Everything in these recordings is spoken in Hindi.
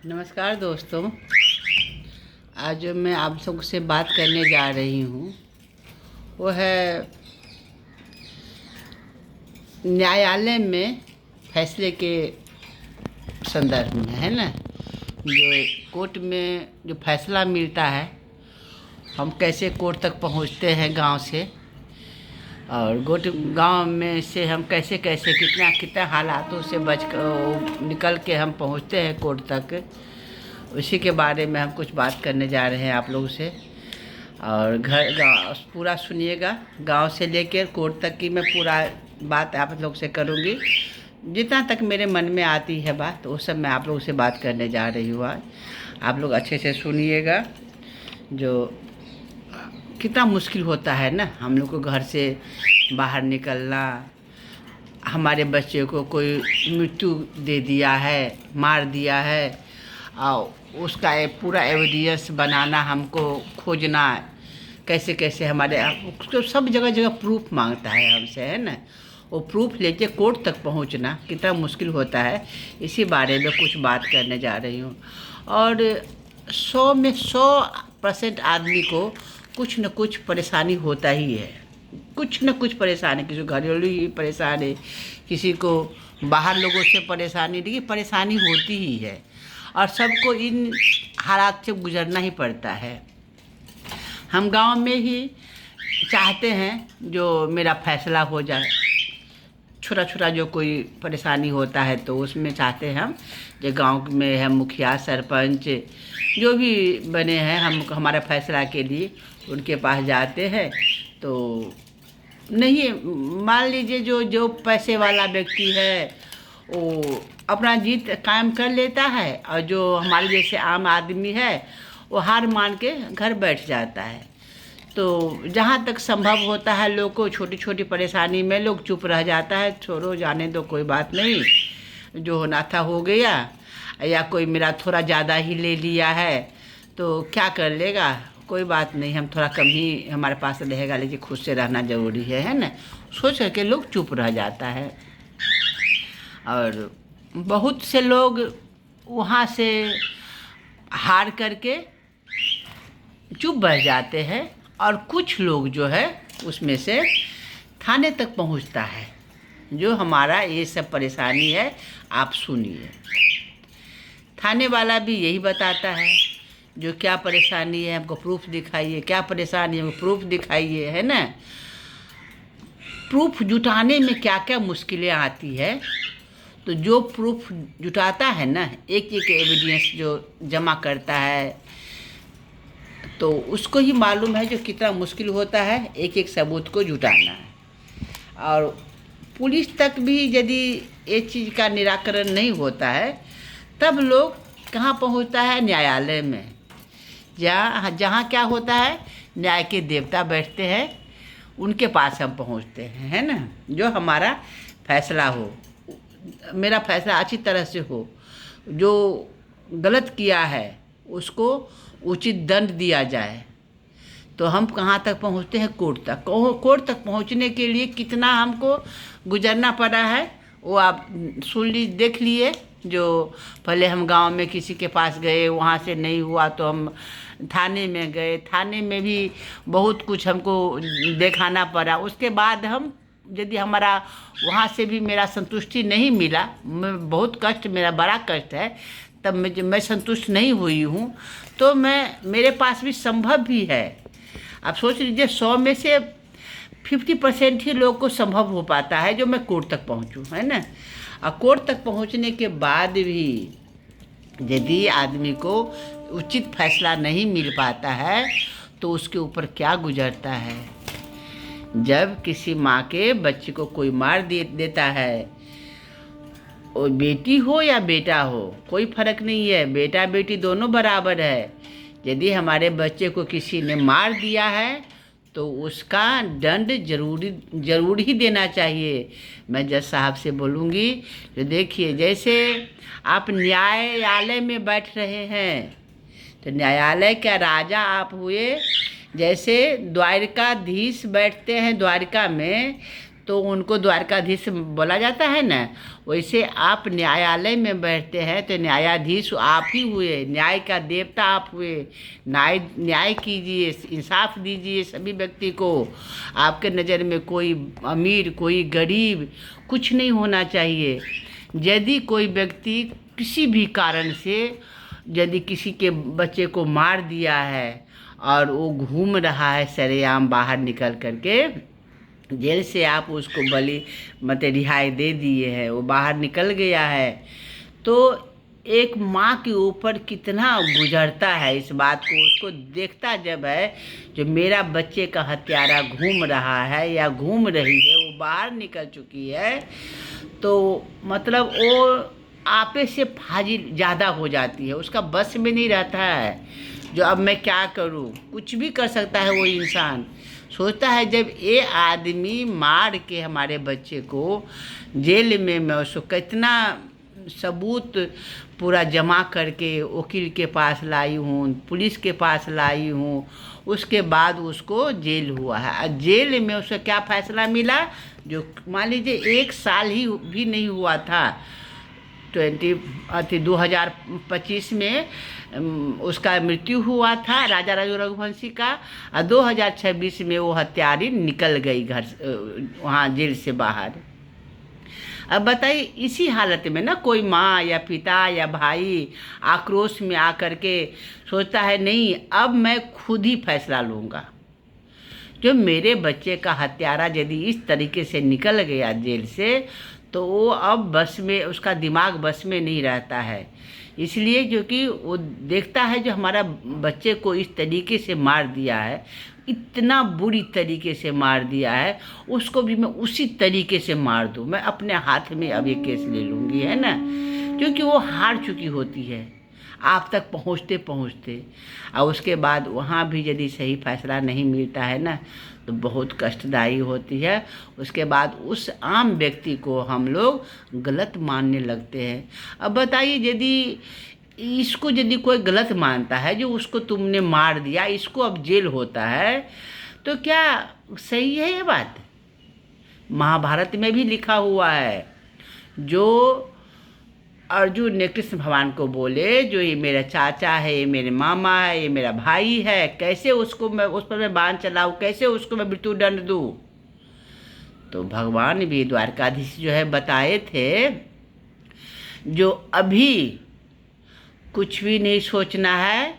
नमस्कार दोस्तों। आज जो मैं आप सबसे बात करने जा रही हूँ वो है न्यायालय में फैसले के संदर्भ में, है ना। जो कोर्ट में जो फैसला मिलता है, हम कैसे कोर्ट तक पहुँचते हैं गांव से, और गांव में से हम कैसे कैसे कितना कितना हालातों से निकल के हम पहुँचते हैं कोर्ट तक, उसी के बारे में हम कुछ बात करने जा रहे हैं आप लोगों से। और गाँव पूरा सुनिएगा, गांव से लेकर कोर्ट तक की मैं पूरा बात आप लोग से करूँगी। जितना तक मेरे मन में आती है बात, वो सब मैं आप लोगों से बात करने जा रही हूँ आज। आप लोग अच्छे से सुनिएगा। जो कितना मुश्किल होता है ना हम लोग को घर से बाहर निकलना। हमारे बच्चे को कोई मृत्यु दे दिया है, मार दिया है, और उसका पूरा एविडेंस बनाना, हमको खोजना कैसे कैसे हमारे उसको सब जगह जगह प्रूफ मांगता है हमसे, है ना। वो प्रूफ लेके कोर्ट तक पहुंचना कितना मुश्किल होता है, इसी बारे में कुछ बात करने जा रही हूँ। और 100 में 100% आदमी को कुछ न कुछ परेशानी होता ही है, कुछ न कुछ परेशानी। किसी को घरेलू ही परेशानी, किसी को बाहर लोगों से परेशानी, देखिए परेशानी होती ही है, और सबको इन हालात से गुजरना ही पड़ता है। हम गांव में ही चाहते हैं जो मेरा फैसला हो जाए। छोटा छोटा जो कोई परेशानी होता है तो उसमें चाहते हैं हम, जो गांव में है मुखिया सरपंच जो भी बने हैं, हम हमारा फैसला के लिए उनके पास जाते हैं। तो नहीं, मान लीजिए जो जो पैसे वाला व्यक्ति है वो अपना जीत कायम कर लेता है, और जो हमारे जैसे आम आदमी है वो हार मान के घर बैठ जाता है। तो जहाँ तक संभव होता है लोग को छोटी छोटी परेशानी में लोग चुप रह जाता है, छोड़ो जाने दो, कोई बात नहीं, जो होना था हो गया। या कोई मेरा थोड़ा ज़्यादा ही ले लिया है तो क्या कर लेगा, कोई बात नहीं, हम थोड़ा कम ही हमारे पास रहेगा, लेकिन खुद से रहना ज़रूरी है ना, सोच करके लोग चुप रह जाता है। और बहुत से लोग वहाँ से हार करके चुप बैठ जाते हैं, और कुछ लोग जो है उसमें से थाने तक पहुँचता है। जो हमारा ये सब परेशानी है आप सुनिए। थाने वाला भी यही बताता है जो क्या परेशानी है हमको प्रूफ दिखाइए, क्या परेशानी है हमको प्रूफ दिखाइए, है ना। प्रूफ जुटाने में क्या क्या मुश्किलें आती है, तो जो प्रूफ जुटाता है ना, एक एक एविडेंस जो जमा करता है, तो उसको ही मालूम है जो कितना मुश्किल होता है एक एक सबूत को जुटाना है। और पुलिस तक भी यदि ये चीज़ का निराकरण नहीं होता है, तब लोग कहाँ पहुँचता है, न्यायालय में। जहाँ क्या होता है, न्याय के देवता बैठते हैं, उनके पास हम पहुँचते हैं, है ना। जो हमारा फैसला हो, मेरा फैसला अच्छी तरह से हो, जो गलत किया है उसको उचित दंड दिया जाए। तो हम कहाँ तक पहुँचते हैं, कोर्ट तक। कोर्ट तक पहुँचने के लिए कितना हमको गुजरना पड़ा है वो आप सुन देख लिए। जो पहले हम गांव में किसी के पास गए, वहाँ से नहीं हुआ तो हम थाने में गए, थाने में भी बहुत कुछ हमको दिखाना पड़ा। उसके बाद हम, यदि हमारा वहाँ से भी मेरा संतुष्टि नहीं मिला, मैं बहुत कष्ट, मेरा बड़ा कष्ट है, तब मैं संतुष्ट नहीं हुई हूँ, तो मेरे पास भी संभव भी है। आप सोच लीजिए 100 में से 50% ही लोग को संभव हो पाता है जो मैं कोर्ट तक पहुँचूँ, है ना। और कोर्ट तक पहुँचने के बाद भी यदि आदमी को उचित फैसला नहीं मिल पाता है तो उसके ऊपर क्या गुजरता है। जब किसी माँ के बच्चे को कोई मार देता है, और बेटी हो या बेटा हो कोई फर्क नहीं है, बेटा बेटी दोनों बराबर है। यदि हमारे बच्चे को किसी ने मार दिया है तो उसका दंड जरूर ही देना चाहिए। मैं जज साहब से बोलूँगी, तो देखिए जैसे आप न्यायालय में बैठ रहे हैं, तो न्यायालय का राजा आप हुए, जैसे द्वारिकाधीश बैठते हैं द्वारिका में, तो उनको द्वारकाधीश बोला जाता है ना। वैसे आप न्यायालय में बैठते हैं तो न्यायाधीश आप ही हुए, न्याय का देवता आप हुए। न्याय कीजिए, इंसाफ दीजिए सभी व्यक्ति को। आपके नज़र में कोई अमीर कोई गरीब कुछ नहीं होना चाहिए। यदि कोई व्यक्ति किसी भी कारण से यदि किसी के बच्चे को मार दिया है और वो घूम रहा है सरेआम बाहर निकल करके, जेल से आप उसको मतलब रिहाई दे दिए है, वो बाहर निकल गया है, तो एक माँ के ऊपर कितना गुजरता है इस बात को। उसको देखता जब है जो मेरा बच्चे का हत्यारा घूम रहा है या घूम रही है, वो बाहर निकल चुकी है, तो मतलब वो आपे से फाजिल ज़्यादा हो जाती है, उसका बस में नहीं रहता है जो अब मैं क्या करूं। कुछ भी कर सकता है वो इंसान। सोचता है जब ये आदमी मार के हमारे बच्चे को जेल में, मैं उसको कितना सबूत पूरा जमा करके वकील के पास लाई हूँ, पुलिस के पास लाई हूँ, उसके बाद उसको जेल हुआ है। जेल में उसका क्या फ़ैसला मिला, जो मान लीजिए 1 साल ही भी नहीं हुआ था, 2025 में उसका मृत्यु हुआ था राजा रघुवंशी का, और 2026 में वो हत्यारी निकल गई घर वहाँ जेल से बाहर। अब बताइए इसी हालत में ना कोई माँ या पिता या भाई आक्रोश में आकर के सोचता है नहीं अब मैं खुद ही फैसला लूँगा। जो मेरे बच्चे का हत्यारा यदि इस तरीके से निकल गया जेल से, तो वो अब बस में, उसका दिमाग बस में नहीं रहता है। इसलिए क्योंकि वो देखता है जो हमारा बच्चे को इस तरीके से मार दिया है, इतना बुरी तरीके से मार दिया है, उसको भी मैं उसी तरीके से मार दूँ। मैं अपने हाथ में अब ये केस ले लूँगी, है ना, क्योंकि वो हार चुकी होती है आप तक पहुँचते पहुँचते। और उसके बाद वहाँ भी यदि सही फैसला नहीं मिलता है ना, तो बहुत कष्टदायी होती है। उसके बाद उस आम व्यक्ति को हम लोग गलत मानने लगते हैं। अब बताइए यदि इसको यदि कोई गलत मानता है, जो उसको तुमने मार दिया, इसको अब जेल होता है, तो क्या सही है ये बात? महाभारत में भी लिखा हुआ है, जो अर्जुन ने कृष्ण भगवान को बोले जो ये मेरा चाचा है, ये मेरे मामा है, ये मेरा भाई है, कैसे उसको मैं उस पर मैं बाण चलाऊँ, कैसे उसको मैं मृत्यु दंड दूँ। तो भगवान भी द्वारकाधीश जो है बताए थे, जो अभी कुछ भी नहीं सोचना है,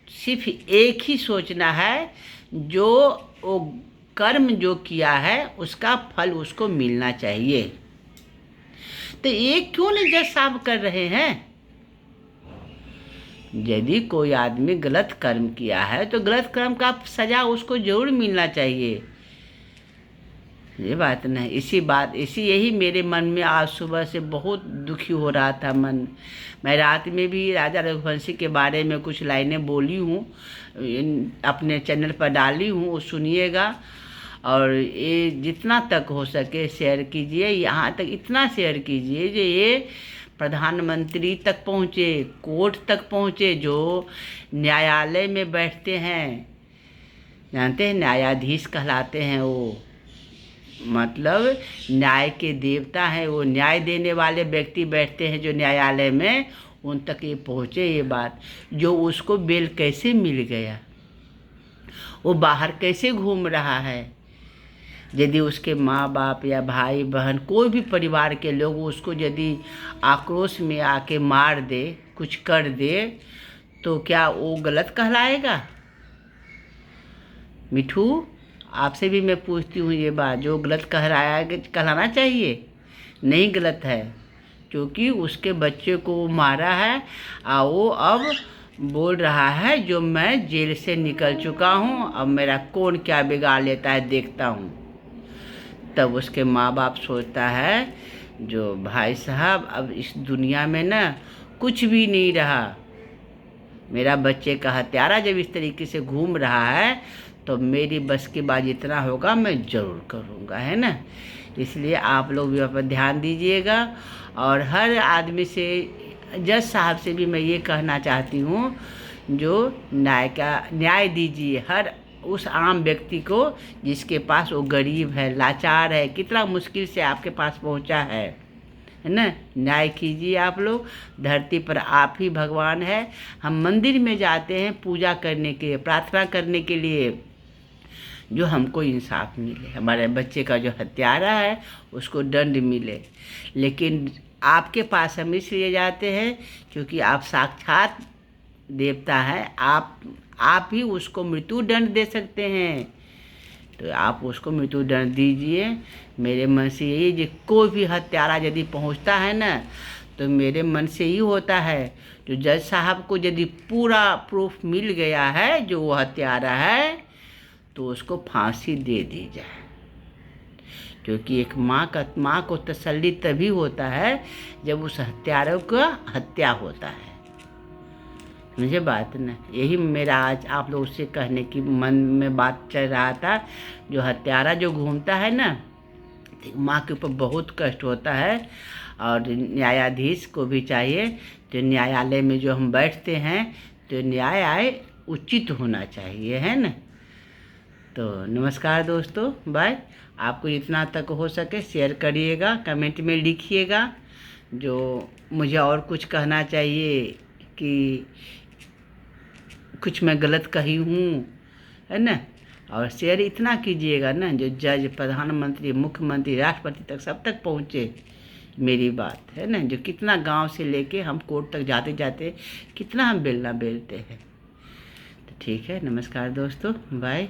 सिर्फ एक ही सोचना है, जो वो कर्म जो किया है उसका फल उसको मिलना चाहिए। तो ये क्यों नहीं जज साहब कर रहे हैं? यदि कोई आदमी गलत कर्म किया है तो गलत कर्म का सजा उसको जरूर मिलना चाहिए। ये बात नहीं, यही मेरे मन में आज सुबह से बहुत दुखी हो रहा था मन। मैं रात में भी राजा रघुवंशी के बारे में कुछ लाइनें बोली हूँ, अपने चैनल पर डाली हूँ, वो सुनिएगा। और ये जितना तक हो सके शेयर कीजिए, यहाँ तक इतना शेयर कीजिए जो ये प्रधानमंत्री तक पहुँचे, कोर्ट तक पहुँचे, जो न्यायालय में बैठते हैं, जानते हैं न्यायाधीश कहलाते हैं वो, मतलब न्याय के देवता हैं वो। न्याय देने वाले व्यक्ति बैठते हैं जो न्यायालय में, उन तक ये पहुँचे ये बात। जो उसको बेल कैसे मिल गया, वो बाहर कैसे घूम रहा है, यदि उसके माँ बाप या भाई बहन कोई भी परिवार के लोग उसको यदि आक्रोश में आके मार दे, कुछ कर दे, तो क्या वो गलत कहलाएगा? मिठू, आपसे भी मैं पूछती हूँ ये बात, जो गलत कहलाना चाहिए? नहीं गलत है, क्योंकि उसके बच्चे को वो मारा है और वो अब बोल रहा है जो मैं जेल से निकल चुका हूँ, अब मेरा कौन क्या बिगाड़ लेता है देखता हूँ। तब उसके माँ बाप सोचता है जो भाई साहब अब इस दुनिया में ना कुछ भी नहीं रहा, मेरा बच्चे का हत्यारा जब इस तरीके से घूम रहा है, तो मेरी बस की बात जितना होगा मैं ज़रूर करूँगा, है ना। इसलिए आप लोग भी पर ध्यान दीजिएगा। और हर आदमी से, जज साहब से भी मैं ये कहना चाहती हूँ, जो न्याय दीजिए, हर उस आम व्यक्ति को जिसके पास वो गरीब है, लाचार है, कितना मुश्किल से आपके पास पहुंचा है ना। न्याय कीजिए आप लोग। धरती पर आप ही भगवान है। हम मंदिर में जाते हैं पूजा करने के लिए, प्रार्थना करने के लिए, जो हमको इंसाफ मिले, हमारे बच्चे का जो हत्यारा है उसको दंड मिले। लेकिन आपके पास हम इसलिए जाते हैं क्योंकि आप साक्षात देवता हैं। आप ही उसको मृत्यु दंड दे सकते हैं, तो आप उसको मृत्यु दंड दीजिए। मेरे मन से यही, जो कोई भी हत्यारा यदि पहुंचता है ना, तो मेरे मन से ही होता है, जो जज साहब को यदि पूरा प्रूफ मिल गया है जो वो हत्यारा है, तो उसको फांसी दे दी जाए। क्योंकि एक माँ को तसल्ली तभी होता है जब उस हत्यारों का हत्या होता है। मुझे बात ना, यही मेरा आज आप लोगों से कहने की मन में बात चल रहा था। जो हत्यारा जो घूमता है ना, तो माँ के ऊपर बहुत कष्ट होता है। और न्यायाधीश को भी चाहिए, तो न्यायालय में जो हम बैठते हैं तो न्याय उचित होना चाहिए, है ना। तो नमस्कार दोस्तों, बाय। आपको जितना तक हो सके शेयर करिएगा, कमेंट में लिखिएगा जो मुझे और कुछ कहना चाहिए कि कुछ मैं गलत कही हूँ, है ना। और शेयर इतना कीजिएगा ना जो जज, प्रधानमंत्री, मुख्यमंत्री, राष्ट्रपति तक, सब तक पहुँचे मेरी बात, है ना। जो कितना गांव से लेके हम कोर्ट तक जाते जाते कितना हम बेलना बेलते हैं। तो ठीक है, नमस्कार दोस्तों, बाय।